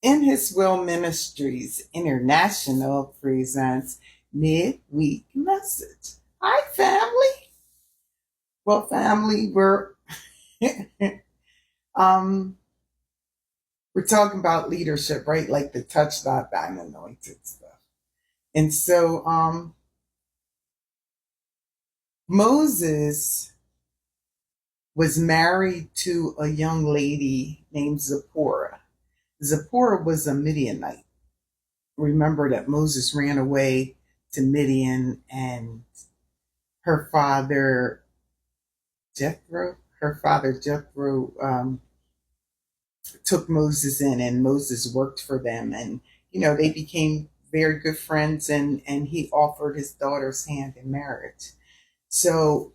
In His Will Ministries International presents Midweek Message. Hi, family. Well, family, um we're talking about leadership, right? Like the touch not thine anointed stuff. And so Moses was married to a young lady named Zipporah. Zipporah was a Midianite. Remember that Moses ran away to Midian, and her father Jethro took Moses in, and Moses worked for them, and they became very good friends, and he offered his daughter's hand in marriage. So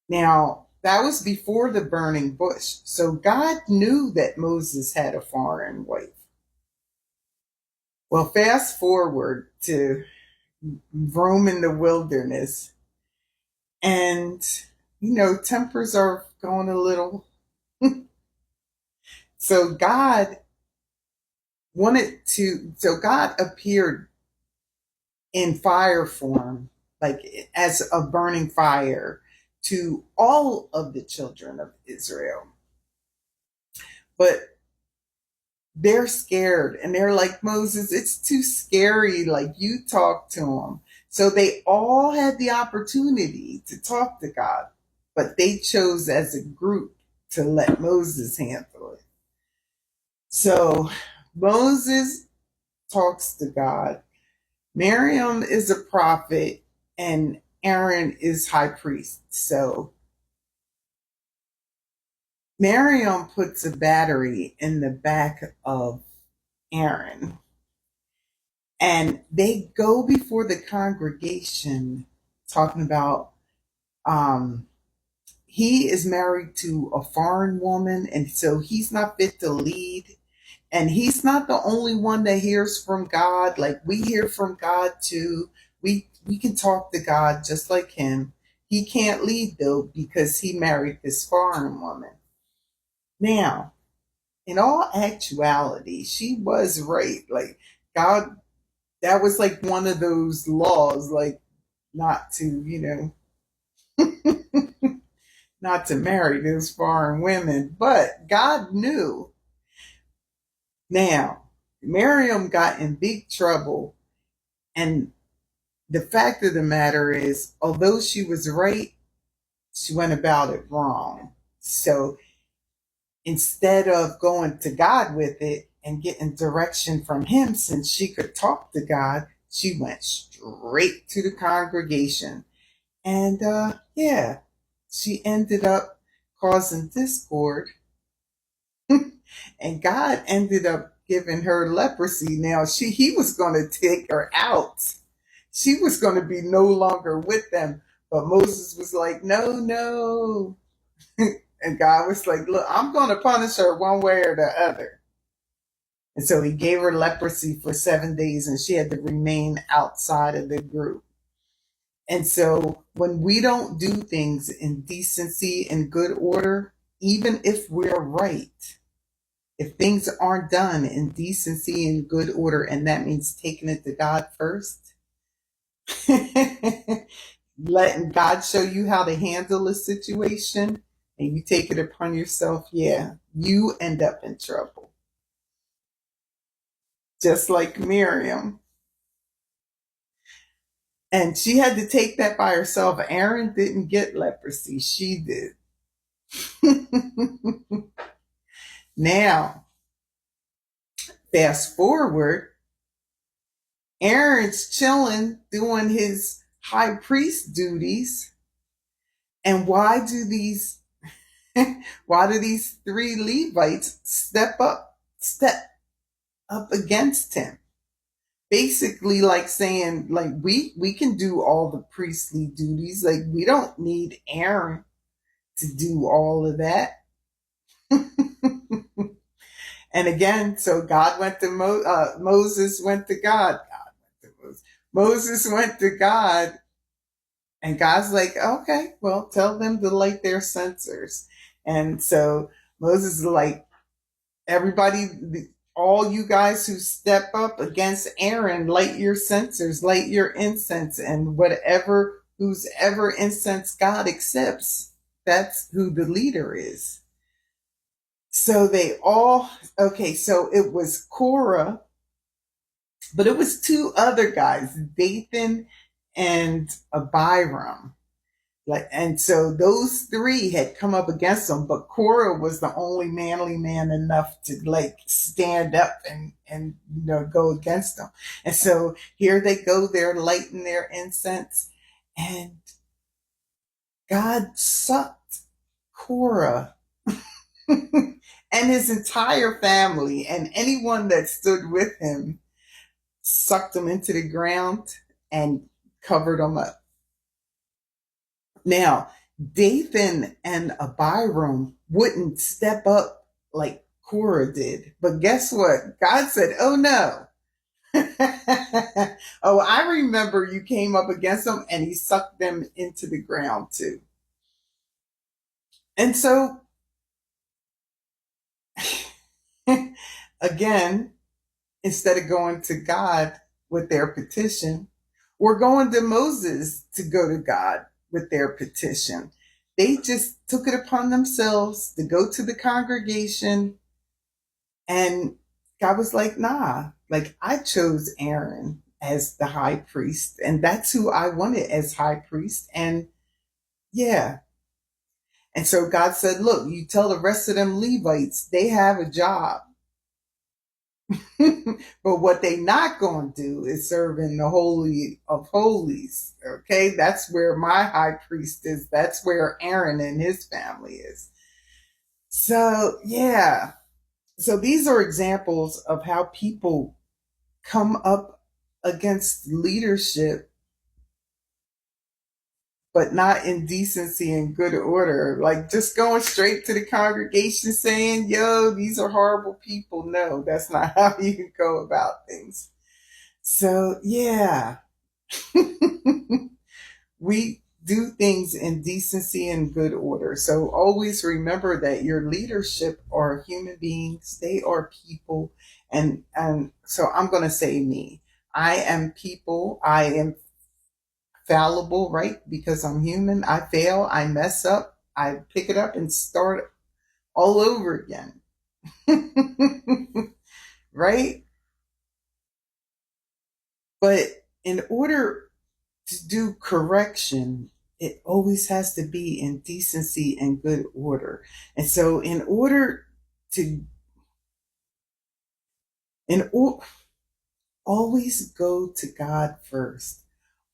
now that was before the burning bush. So God knew that Moses had a foreign wife. Well, fast forward to roam in the wilderness, and tempers are going a little. So God appeared in fire form, like as a burning fire, to all of the children of Israel. But they're scared, and they're like, Moses, it's too scary. Like, you talk to them. So they all had the opportunity to talk to God, but they chose as a group to let Moses handle it. So Moses talks to God. Miriam is a prophet, and Aaron is high priest. So Miriam puts a battery in the back of Aaron, and they go before the congregation talking about um, he is married to a foreign woman, and so he's not fit to lead. And he's not the only one that hears from God. Like, we hear from God too. We can talk to God just like him. He can't lead though because he married this foreign woman. Now, in all actuality, she was right. Like, God, that was like one of those laws, like not to, not to marry those foreign women. But God knew. Now, Miriam got in big trouble, and the fact of the matter is, although she was right, she went about it wrong. So instead of going to God with it and getting direction from him, since she could talk to God, she went straight to the congregation. And yeah, she ended up causing discord, and God ended up giving her leprosy. Now he was going to take her out. She was going to be no longer with them. But Moses was like, no, no. And God was like, look, I'm going to punish her one way or the other. And so he gave her leprosy for 7 days, and she had to remain outside of the group. And so when we don't do things in decency and good order, even if we're right, if things aren't done in decency and good order, and that means taking it to God first, letting God show you how to handle a situation, and you take it upon yourself, yeah, you end up in trouble. Just like Miriam. And she had to take that by herself. Aaron didn't get leprosy, she did. Now, fast forward, Aaron's chilling, doing his high priest duties. And why do these three Levites step up against him? Basically like saying, like, we can do all the priestly duties. Like, we don't need Aaron to do all of that. And again, so God went to Moses went to God. God went to Moses. Moses went to God, and God's like, okay, well, tell them to light their censers. And so Moses is like, everybody, all you guys who step up against Aaron, light your censers, light your incense, and whatever, who's ever incense God accepts, that's who the leader is. So they all, okay, so it was Korah, but it was two other guys, Dathan and Abiram. Like, and so those three had come up against them, but Korah was the only manly man enough to like stand up and go against them. And so here they go, they're lighting their incense, and God sucked Korah and his entire family and anyone that stood with him, sucked them into the ground and covered them up. Now, Dathan and Abiram wouldn't step up like Korah did. But guess what? God said, oh no. Oh, I remember you came up against them and he sucked them into the ground too. And so, again, instead of going to God with their petition, we're going to Moses to go to God with their petition. They just took it upon themselves to go to the congregation, and God was like, nah, like I chose Aaron as the high priest, and that's who I wanted as high priest. And yeah. And so God said, look, you tell the rest of them Levites, they have a job. But what they not going to do is serve in the Holy of Holies. Okay. That's where my high priest is. That's where Aaron and his family is. So yeah. So these are examples of how people come up against leadership, but not in decency and good order. Like just going straight to the congregation saying, yo, these are horrible people. No, that's not how you go about things. So, yeah, we do things in decency and good order. So always remember that your leadership are human beings, they are people. And so I'm going to say me. I am people. I am fallible, right? Because I'm human. I fail, I mess up, I pick it up and start all over again. Right? But in order to do correction, it always has to be in decency and good order. And so in order to in or, always go to God first.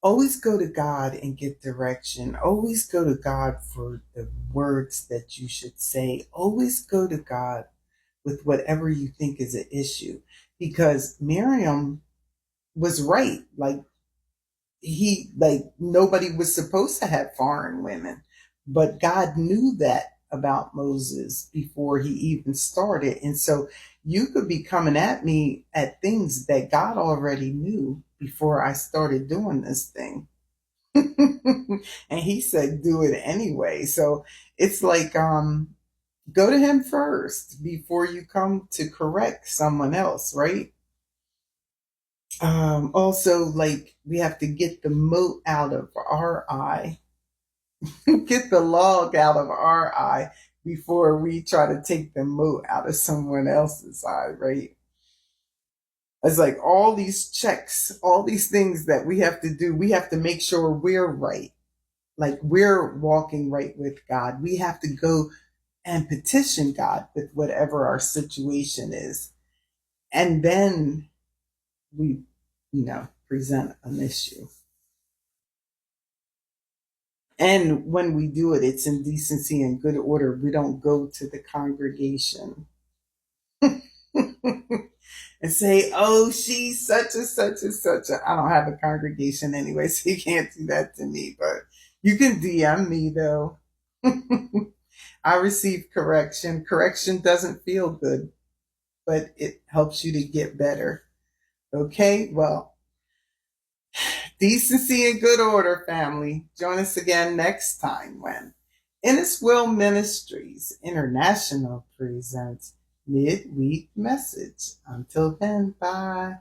Always go to God and get direction. Always go to God for the words that you should say. Always go to God with whatever you think is an issue. Because Miriam was right. Like nobody was supposed to have foreign women. But God knew that about Moses before he even started. And so you could be coming at me at things that God already knew before I started doing this thing. And he said, do it anyway. So it's like, go to him first before you come to correct someone else, right? Also, like, we have to get the mote out of our eye, get the log out of our eye before we try to take the mote out of someone else's eye, right? It's like all these checks, all these things that we have to do, we have to make sure we're right. Like we're walking right with God. We have to go and petition God with whatever our situation is. And then we, present an issue. And when we do it, it's in decency and good order. We don't go to the congregation and say, oh, she's such and such and such. I don't have a congregation anyway, so you can't do that to me. But you can DM me, though. I receive correction. Correction doesn't feel good, but it helps you to get better. Okay, well, decency and good order, family. Join us again next time when In His Will Ministries International presents midweek message. Until then, bye.